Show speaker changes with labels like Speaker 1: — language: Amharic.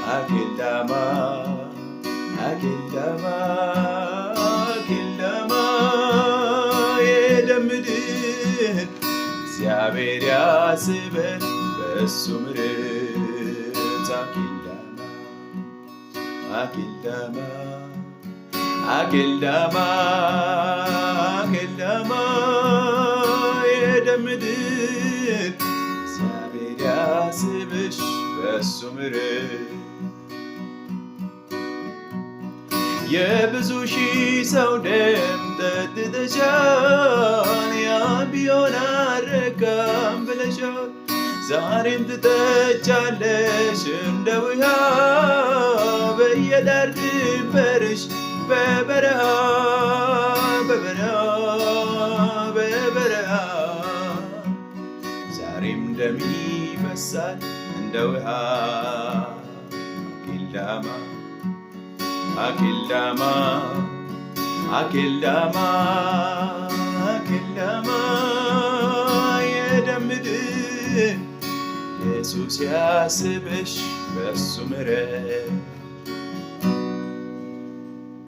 Speaker 1: Akeldama የደምድን እግዚአብሔር ያስበን በእሱ ምሕረት አኬልዳማ የደምድን እግዚአብሔር ያስብሽ በእሱ ምሕረት የብዙ ሺህ ሰው ደም ጠጥተሻል፣ ያም ቢሆን አልረካም ብለሻል። ዛሬም ትጠጫለሽ እንደ ውሃ በየዳር ድንበርሽ በበረሃ ዛሬም ደም ይፈሳል እንደ ውሃ። አኬልዳማ የደምድን ኢየሱስ ያስብሽ በእሱ ምሕረት